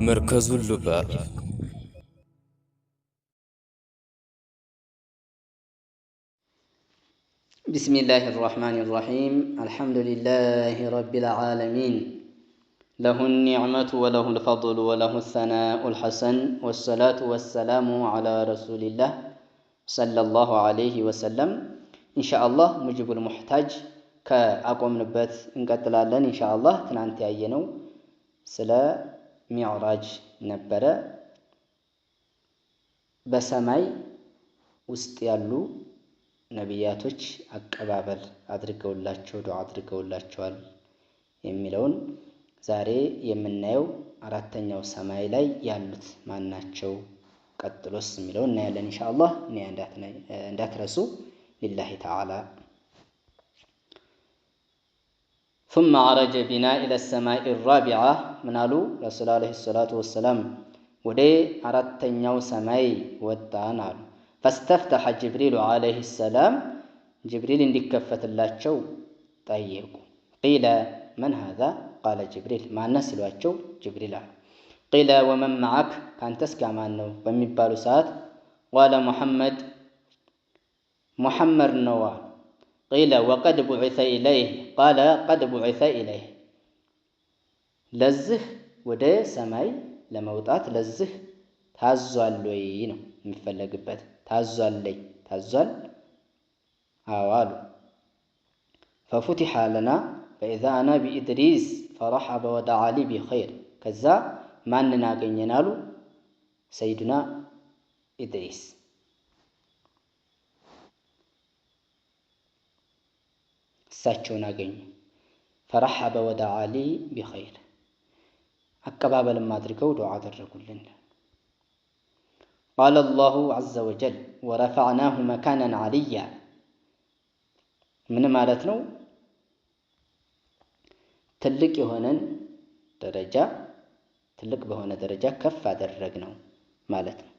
مركز اللباب. بسم الله الرحمن الرحيم. الحمد لله رب العالمين، له النعمة وله الفضل وله الثناء الحسن، والصلاة والسلام على رسول الله صلى الله عليه وسلم. إن شاء الله مجيب المحتاج كأقوم نبات انقتلالن إن شاء الله تنانتي أينو سلا معراج نبرة بسماي وستيالو ነቢያቶች አቀባበል አድርገውላቸው ዱዓ አድርገውላቸዋል የሚለውን ዛሬ የምናየው አራተኛው ሰማይ ላይ ያሉት ማናቸው ቀጥሎስ የሚለውን እናያለን ኢንሻአላህ። እንዳትረሱ ሊላሂ ተዓላ። ثم عرج بنا الى السماء الرابعه ምናሉ ረሱል አለይሂ ሰላቱ ወሰለም ወደ አራተኛው ሰማይ ወጣን አሉ። فاستفتح جبريل عليه السلام جبريل اندكفت اللاتشو طيقوا. قيل من هذا؟ قال جبريل مع الناس الواتشو جبريل. قيل ومن معك؟ كان تسكى معنه بمبالو ساعات. قال محمد نوى. قيل وقد بعث إليه؟ قال قد بعث إليه. لزه وده سماي لموطات لزه تازوال لوينو مفلقبت ታዟል አዋሉ። ففتح لنا فإذا أنا بإدريس فرحب ودعا لي بخير. ከዛ ማንን አገኘን አሉ? ሰይድና ኢድሪስ። እሳቸውን አገኙ። فرحب ودعا لي بخير አቀባበልም አድርገው ዱዓ አደረጉልን። قال الله عز وجل ورفعناه مكانا عليا. من مالتنا تلك يهونن درجة، تلك بهون درجة كف درجنا مالتنا.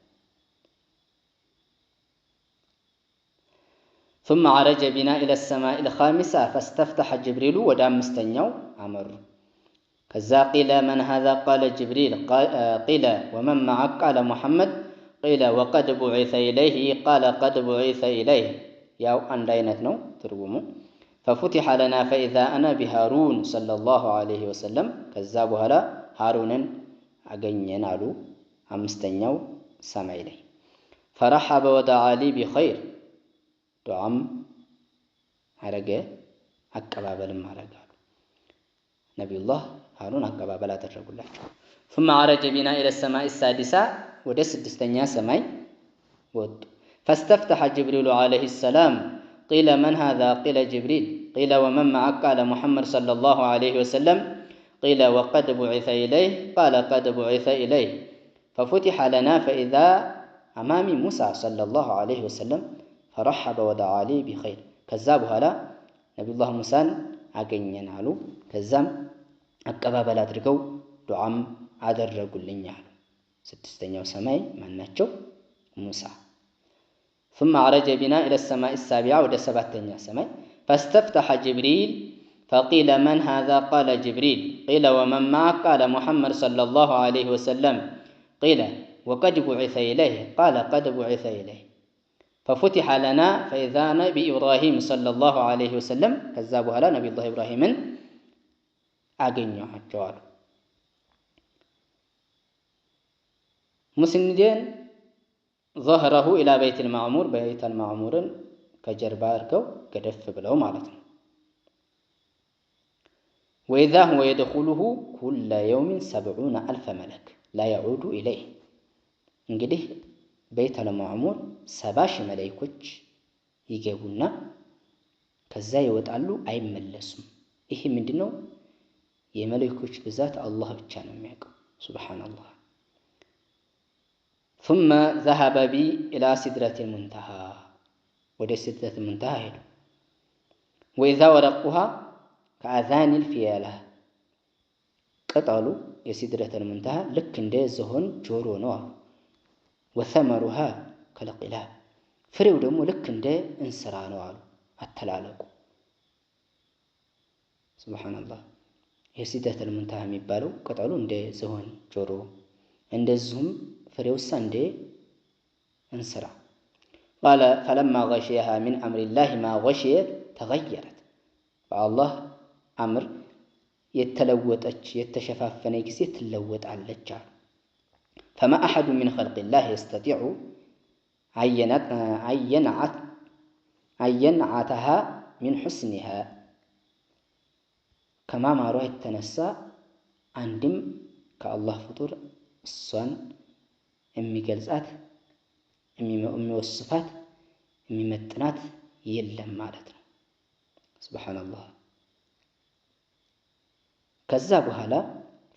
ثم عرج بنا إلى السماء الخامسة فاستفتح جبريل ودام مستنيو أمر. كذا قيل من هذا؟ قال جبريل. قيل ومن معك؟ قال محمد. قيل وقد بعث إليه؟ قال قد بعث إليه. ياو أن داينتنو ترجمو. ففتح لنا فإذا أنا بهارون صلى الله عليه وسلم. كذابوا هلا هارون أجنين علو أمستنيو سمايلي. فرحب ودعا لي بخير. دعم هرجة أكبابل ما رجع نبي الله هارون أكبابل أترجو الله. ثم عرج بنا إلى السماء السادسة. ወደ ስድስተኛ ሰማይ ወጡ። فاستفتح جبريل عليه السلام. قيل من هذا؟ قيل جبريل. قيل ومن معك؟ قال محمد صلى الله عليه وسلم. قيل وقد بعث إليه؟ قال قد بعث إليه. ففتح لنا فإذا أمامي موسى صلى الله عليه وسلم فرحب ودعا لي بخير. كذابوا هلا نبي الله موسى አገኘን አሉ። ከዛም አቀባበል አድርገው ዱዓም አደረጉልኝ አሉ። ستستنيو سماي ماناتشو موسى. ثم عرج بنا إلى السماء السابعة ودى سبعتنيا سماي فاستفتح جبريل. فقيل من هذا؟ قال جبريل. قيل ومن معك؟ قال محمد صلى الله عليه وسلم. قيل وقد بعث إليه؟ قال قد بعث إليه. ففتح لنا فإذا نبي إبراهيم صلى الله عليه وسلم. كذابوا هلا نبي الله إبراهيم أغنيو الجوار. مسندين ظهره إلى بيت المعمور. بيت المعمور كجرباركو كدف بلو مالتنا. وإذا هو يدخله كل يوم 70,000 ملك لا يعود إليه. እንግዲህ ቤት المعمور 70,000 መላእክቶች ይገቡና ከዛ ይወጣሉ አይመለሱም። ይሄ ምንድነው? የመላእክቶች ብዛት አላህ ብቻ ነው የሚያውቀው። ሱብሃንአላህ። ثم ذهب بي إلى سدرة المنتهى. ودي سدرة المنتهى هيدو. وإذا ورقها كأذان الفيالة. قطعلو يسدرة المنتهى لك اندي زهون جورو نوع. وثمرها كالقلاب. فريو دمو لك اندي انسرا نوع التلالقو. سبحان الله. يسدرة المنتهى ميبالو قطعلو اندي زهون جورو እንደዚሁም ፍሬውሳ እንደ እንስራ قال فلما غشيها من أمر الله ما غشيت تغيرت فالله أمر يتلوتش يتشفافن ጊዜ ትለወጣለች فما أحد من خلق الله يستطيع أن ينعتها من حسنها كما ما روى التنسى عندم كالله فطور الصن أمي جلسات أمي والصفات أمي متنات يلم مالتنا سبحان الله كذابها لا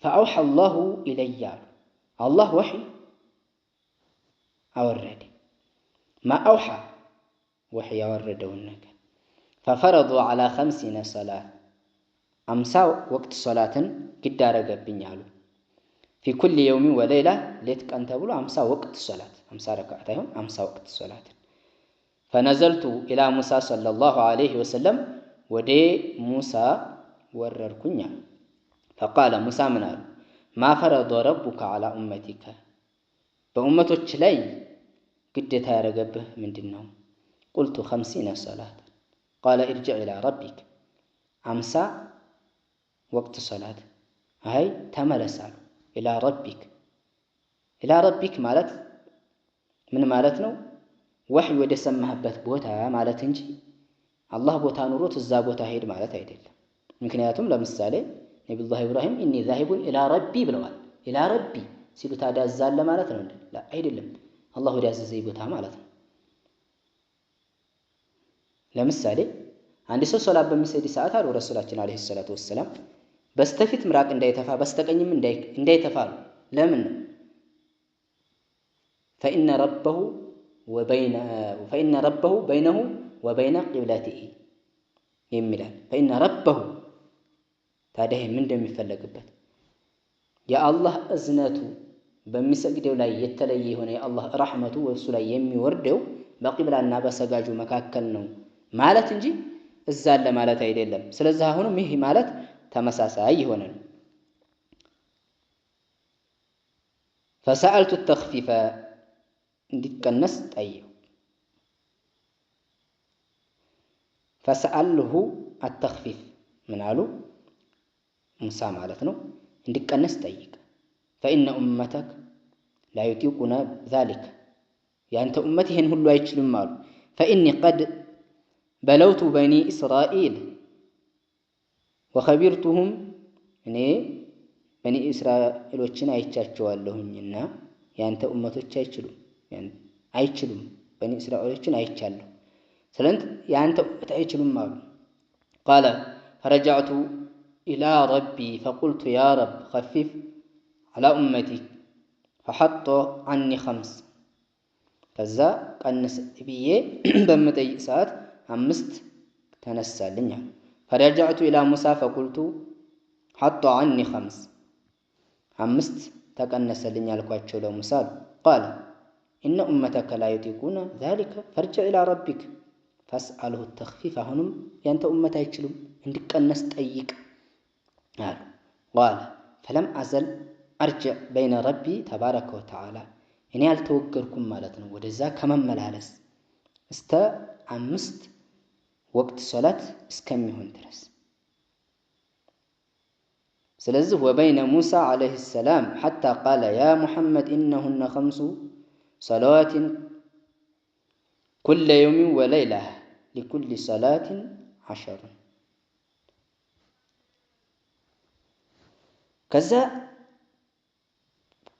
فأوحى الله إلي الله وحي أورد ما أوحى وحي أورد ونك ففرضوا على 50 صلاة أمسا وقت صلاة قد رقبين يعلو في كل يوم وليلة ليتك أنت بلو أمسا وقت الصلاة أمسا ركعتهم أمسا وقت الصلاة فنزلت إلى موسى صلى الله عليه وسلم ودي موسى ورركنيا فقال موسى منال ما فرض ربك على أمتك بأمتك لي قد تارقبه من دينهم قلت 50 صلاة قال ارجع إلى ربك أمسا وقت الصلاة هاي تملسال إلى ربك مالت من مالتنا وحي ودي سمهبت بوتها مالت انجي الله بوتها نروت الزابوتها هيد مالت هيدل ممكن ياتم لمثالي نبي الله إبراهيم إني ذاهب إلى ربي بلوال إلى ربي سيلو تادا الزال مالتنا لا هيدل الله ودي عزيزي بوتها مالتنا لمثالي عندي صلاة بمسيدي ساعات على رسولاتنا عليه الصلاة والسلام بستفيت مراك انداي تفا بستقني من انداي تفا لمن فإن ربه بينه وبين قبلته يميلال فإن ربه ታዲያ ምን እንደሚፈልግበት የአላህ እዝነቱ በሚሰግደው ላይ የተለየ የሆነ የአላህ ረህመቱ ወሱ ላይ የሚወርደው በቂብላና በሰጋጁ መካከል ነው ማለት እንጂ እዛለ ማለት አይደለም ስለዚህ አሁንም ይሄ ማለት ተመሳሳይ ይሆናል فسألت التخفيف እንዲቀነስ ጠየቁ فسأله التخفيف ምን አሉ ሙሳ ማለት ነው እንዲቀነስ ጠይቅ فإن أمتك لا يطيقون ذلك ያንተ ኡመት ይሄን ሁሉ አይችልም አሉ فإني قد بلوت بني إسرائيل وخبرتهم እኔ በኒ እስራኤሎችን አይቻቸዋለሁኝና ያንተ ኡመቶች አይችሉም በኒ እስራኤሎችን አይቻለሁ ስለዚህ ያንተ ኡመት አይችሉም አሉ قال فرجعت إلى ربي فقلت يا رب خفف على أمتي فحط عني 5 كذا قنس بيه بمطيق ساعات 5 ተነሳልኝ فرجعت إلى موسى فقلت حط عني 5 ተቀነሰልኝ አልኳቸው ለሙሳ قال إن أمتك لا يطيقون ذلك فارجع إلى ربك فاسأله التخفيف አሁንም ያንተ ኡመት አይችሉም እንዲቀነስ ጠይቅ قال فلم أزل أرجع بين ربي تبارك وتعالى እኔ አልተወገርኩም ማለት ነው ወደዛ ከመመላለስ እስተ 5 ወቅት ሶላት እስከሚሆን ድረስ ስለዚህ وبين موسى عليه السلام حتى قال يا محمد إنهن 5 صلوات كل يوم وليلة لكل صلاة 10 ከዛ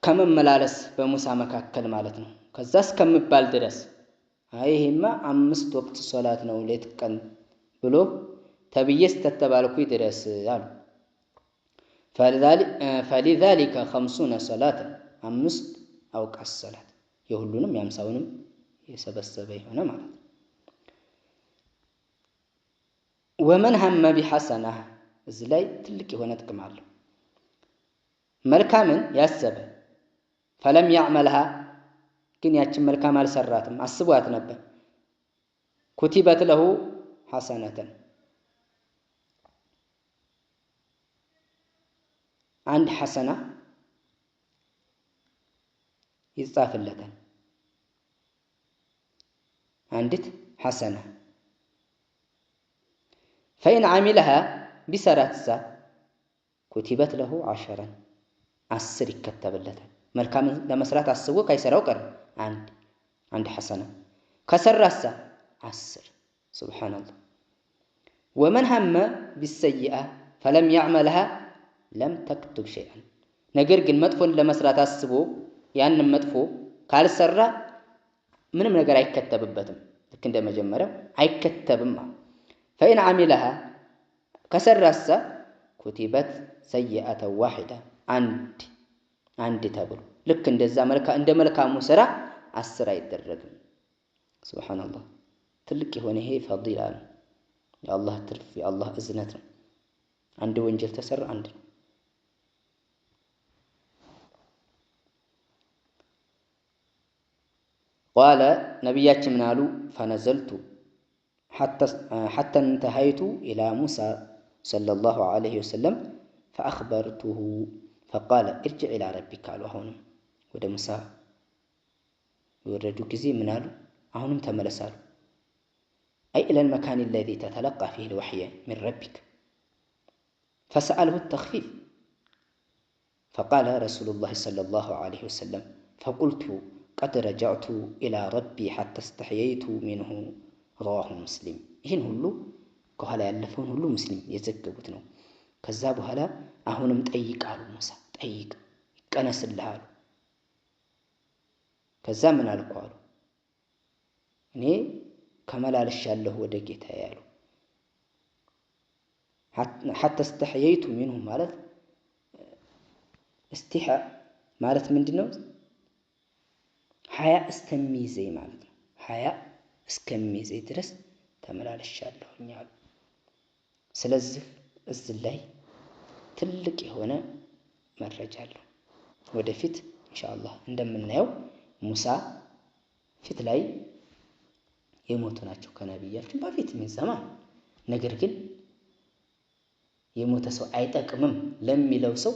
ከመመላለስ በሙሳ መካከል ማለት ነው ከዛ እስከምባል ድረስ አይሄማ 5 ወቅት ሶላት ነው ሌት ቀን ብሎ ተብየስ ተተባልኩ ድረስ አሉ فلذلك 50 صلاة 5 أوقات الصلاة የሁሉንም ያምሳውንም የሰበሰበ ይሆነ ማለት ومن هم بحسنة እዚህ ላይ ትልቅ የሆነ ጥቅም አለው መልካምን ያሰበ فلم يعملها ግን ያችን መልካም አልሰራትም አስቧት ነበር كتبت له حسنة አንድ ሐሰና ይጻፍለታል። አንዲት ሐሰና ፈኢን ዓሚለሃ ቢሰራትሳ ኩቲበት ለሁ 10 ይከተብለታል። መልካም ለመስራት አስቦ ካይሰራው ቀር አንድ ሐሰና ከሰራሳ 10 ሱብሃንአላህ። ወመን ሀመ ቢሰይአ ፈለም ያዕመልሃ ለም ተክቱብ ሸይአን ነገር ግን መጥፎን ለመስራት አስቦ ያንን መጥፎ ካልሰራ ምንም ነገር አይከተብበትም። ልክ እንደ መጀመሪያው አይከተብም። ፈኢን ዓሚለሃ ከሰራሳ ኩቲበት ሰይአተ ዋሂዳ አንድ ተብሎ ልክ እንደዛ እንደ መልካሙ ስራ 10 አይደረግም። ሱብሃንአላህ ትልቅ የሆነ ይሄ ፈዲላ ነው። የአላህ ትርፍ የአላህ እዝነት ነው። አንድ ወንጀል ተሰራ አንድ ነው። ቃለ ነቢያችን ምን አሉ? ፈነዘልቱ ሐታ እንተሃይቱ ኢላ ሙሳ ሰለላሁ ዐለይሂ ወሰለም ፈአኽበርቱሁ ፈቃለ እርጅዕ ኢላ ረቢክ አሉ። አሁንም ወደ ሙሳ የወረዱ ጊዜ ምን አሉ? አሁንም ተመለሳሉ። አይ ኢለል መካን አለዚ ተተለቃ ፊሂ ልወሕየ ሚን ረቢክ ፈሰአልሁ ተኽፊፍ ፈቃለ ረሱሉላህ ሰለላሁ ዐለይሂ ወሰለም ፈቁልቱ ቀድ ረጀዕቱ ኢላ ረቢ ሐታ እስተሕየይቱ ሚንሁ ረዋሁ ሙስሊም። ይህን ሁሉ ከኋላ ያለፈውን ሁሉ ሙስሊም የዘገቡት ነው። ከዛ በኋላ አሁንም ጠይቅ አሉ። ሙሳ ጠይቅ ይቀነስልህ አሉ። ከዛ ምን አልኩ አሉ? እኔ ከመላልሻለሁ ወደ ጌታዬ አሉ። ሐታ እስተሕየይቱ ሚንሁ ማለት እስቲሓ ማለት ምንድነው? ሀያ እስከሚይዘኝ ማለት ነው። ሀያ እስከሚይዘኝ ድረስ ተመላልሻለሁኝ አሉ። ስለዚህ እዚህ ላይ ትልቅ የሆነ መረጃ አለው። ወደፊት ኢንሻአላህ እንደምናየው ሙሳ ፊት ላይ የሞቱ ናቸው ከነቢያችን በፊት ምን ዘመን። ነገር ግን የሞተ ሰው አይጠቅምም ለሚለው ሰው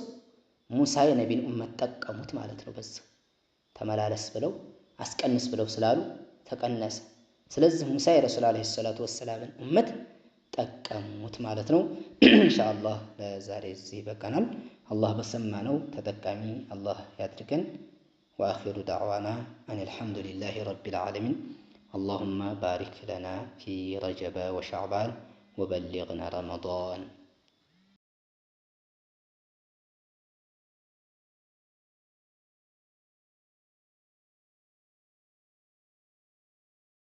ሙሳ የነቢን ኡመት ጠቀሙት ማለት ነው። በዚህ ተመላለስ ብለው አስቀንስ ብለው ስላሉ ተቀነሰ። ስለዚህ ሙሳ የረሱል አለይሂ ሰላቱ ወሰላምን ኡመት ጠቀሙት ማለት ነው። ኢንሻአላህ ለዛሬ እዚህ በቃናል። አላህ በሰማነው ተጠቃሚ አላህ ያድርገን። ወአኺሩ ዳዕዋና አኒል ሐምዱሊላሂ ረቢል ዓለሚን اللهم بارك لنا في رجب وشعبان وبلغنا رمضان